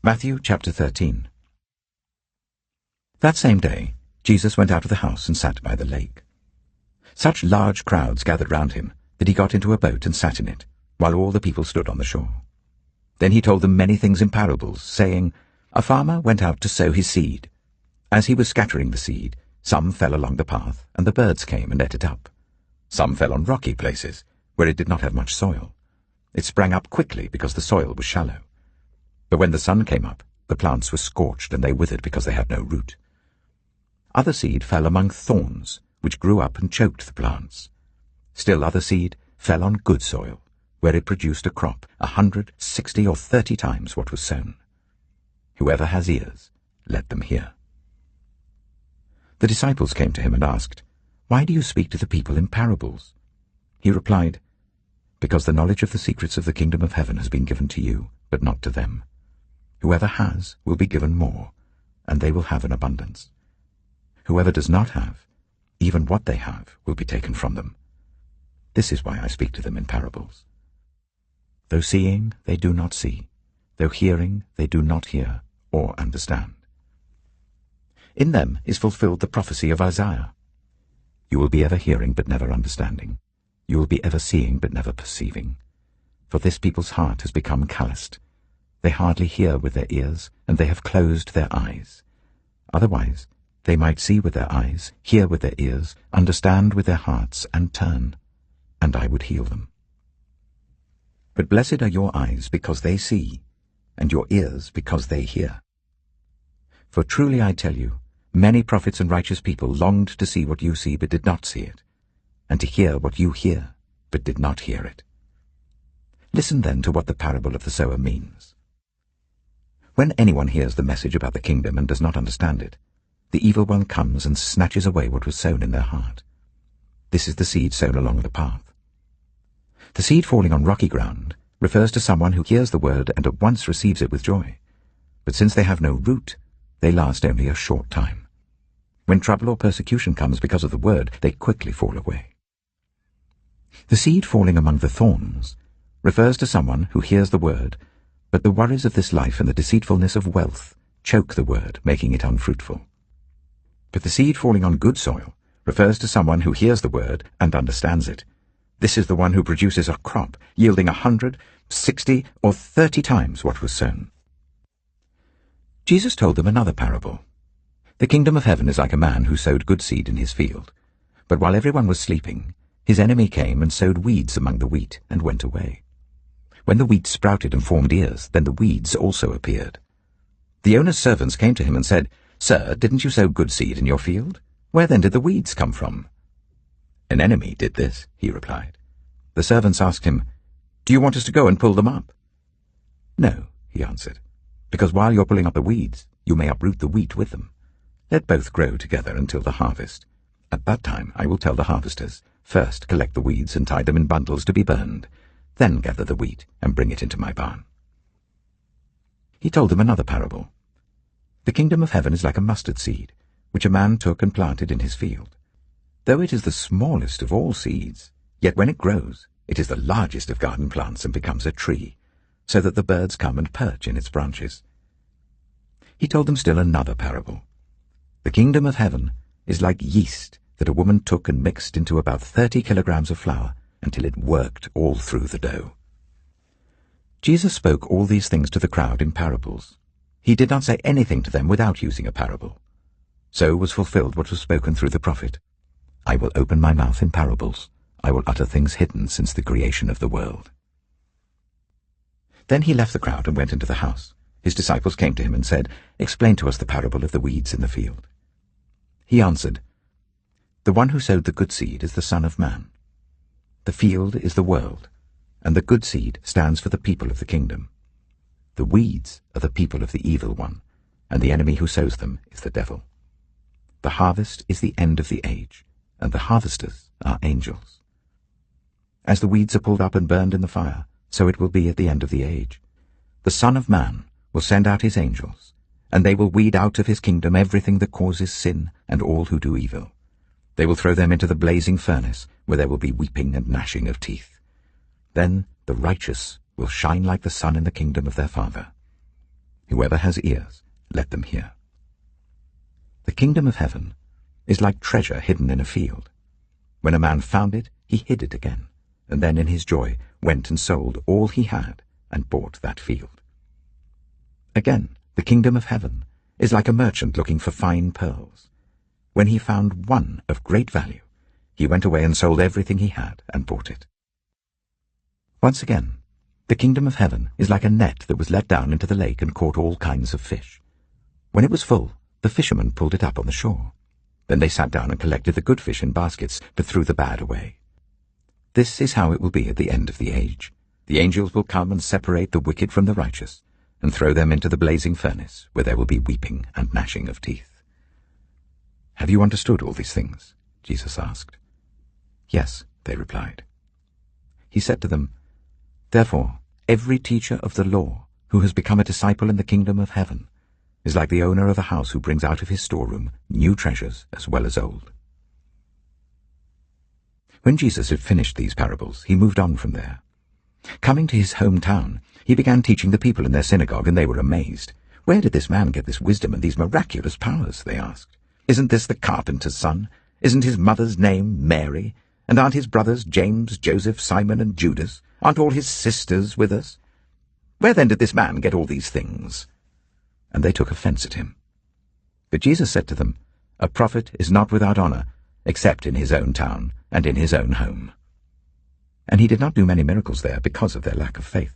Matthew chapter 13. That same day, Jesus went out of the house and sat by the lake. Such large crowds gathered round him that he got into a boat and sat in it, while all the people stood on the shore. Then he told them many things in parables, saying, A farmer went out to sow his seed. As he was scattering the seed, some fell along the path, and the birds came and ate it up. Some fell on rocky places, where it did not have much soil. It sprang up quickly because the soil was shallow. But when the sun came up, the plants were scorched, and they withered because they had no root. Other seed fell among thorns, which grew up and choked the plants. Still other seed fell on good soil, where it produced a crop 100, 60, or 30 times what was sown. Whoever has ears, let them hear. The disciples came to him and asked, Why do you speak to the people in parables? He replied, Because the knowledge of the secrets of the kingdom of heaven has been given to you, but not to them. Whoever has will be given more, and they will have an abundance. Whoever does not have, even what they have will be taken from them. This is why I speak to them in parables. Though seeing, they do not see. Though hearing, they do not hear or understand. In them is fulfilled the prophecy of Isaiah. You will be ever hearing but never understanding. You will be ever seeing but never perceiving. For this people's heart has become calloused. They hardly hear with their ears, and they have closed their eyes. Otherwise, they might see with their eyes, hear with their ears, understand with their hearts, and turn, and I would heal them. But blessed are your eyes because they see, and your ears because they hear. For truly I tell you, many prophets and righteous people longed to see what you see but did not see it, and to hear what you hear but did not hear it. Listen then to what the parable of the sower means. When anyone hears the message about the kingdom and does not understand it, the evil one comes and snatches away what was sown in their heart. This is the seed sown along the path. The seed falling on rocky ground refers to someone who hears the word and at once receives it with joy. But since they have no root, they last only a short time. When trouble or persecution comes because of the word, they quickly fall away. The seed falling among the thorns refers to someone who hears the word, but the worries of this life and the deceitfulness of wealth choke the word, making it unfruitful. But the seed falling on good soil refers to someone who hears the word and understands it. This is the one who produces a crop yielding 100, 60, or 30 times what was sown. Jesus told them another parable. The kingdom of heaven is like a man who sowed good seed in his field. But while everyone was sleeping, his enemy came and sowed weeds among the wheat and went away. When the wheat sprouted and formed ears, then the weeds also appeared. The owner's servants came to him and said, Sir, didn't you sow good seed in your field? Where then did the weeds come from? An enemy did this, he replied. The servants asked him, Do you want us to go and pull them up? No, he answered, because while you're pulling up the weeds, you may uproot the wheat with them. Let both grow together until the harvest. At that time I will tell the harvesters, First collect the weeds and tie them in bundles to be burned. Then gather the wheat and bring it into my barn. He told them another parable. The kingdom of heaven is like a mustard seed, which a man took and planted in his field. Though it is the smallest of all seeds, yet when it grows, it is the largest of garden plants and becomes a tree, so that the birds come and perch in its branches. He told them still another parable. The kingdom of heaven is like yeast that a woman took and mixed into about 30 kilograms of flour until it worked all through the dough. Jesus spoke all these things to the crowd in parables. He did not say anything to them without using a parable. So was fulfilled what was spoken through the prophet. I will open my mouth in parables. I will utter things hidden since the creation of the world. Then he left the crowd and went into the house. His disciples came to him and said, Explain to us the parable of the weeds in the field. He answered, The one who sowed the good seed is the Son of Man. The field is the world, and the good seed stands for the people of the kingdom. The weeds are the people of the evil one, and the enemy who sows them is the devil. The harvest is the end of the age, and the harvesters are angels. As the weeds are pulled up and burned in the fire, so it will be at the end of the age. The Son of Man will send out his angels, and they will weed out of his kingdom everything that causes sin and all who do evil. They will throw them into the blazing furnace, where there will be weeping and gnashing of teeth. Then the righteous will shine like the sun in the kingdom of their Father. Whoever has ears, let them hear. The kingdom of heaven is like treasure hidden in a field. When a man found it, he hid it again, and then in his joy went and sold all he had and bought that field. Again, the kingdom of heaven is like a merchant looking for fine pearls. When he found one of great value, he went away and sold everything he had and bought it. Once again, the kingdom of heaven is like a net that was let down into the lake and caught all kinds of fish. When it was full, the fishermen pulled it up on the shore. Then they sat down and collected the good fish in baskets, but threw the bad away. This is how it will be at the end of the age. The angels will come and separate the wicked from the righteous, and throw them into the blazing furnace, where there will be weeping and gnashing of teeth. Have you understood all these things? Jesus asked. Yes, they replied. He said to them, Therefore, every teacher of the law who has become a disciple in the kingdom of heaven is like the owner of a house who brings out of his storeroom new treasures as well as old. When Jesus had finished these parables, he moved on from there. Coming to his hometown, he began teaching the people in their synagogue, and they were amazed. Where did this man get this wisdom and these miraculous powers? They asked. Isn't this the carpenter's son? Isn't his mother's name Mary? And aren't his brothers James, Joseph, Simon, and Judas? Aren't all his sisters with us? Where then did this man get all these things? And they took offense at him. But Jesus said to them, A prophet is not without honor, except in his own town and in his own home. And he did not do many miracles there because of their lack of faith.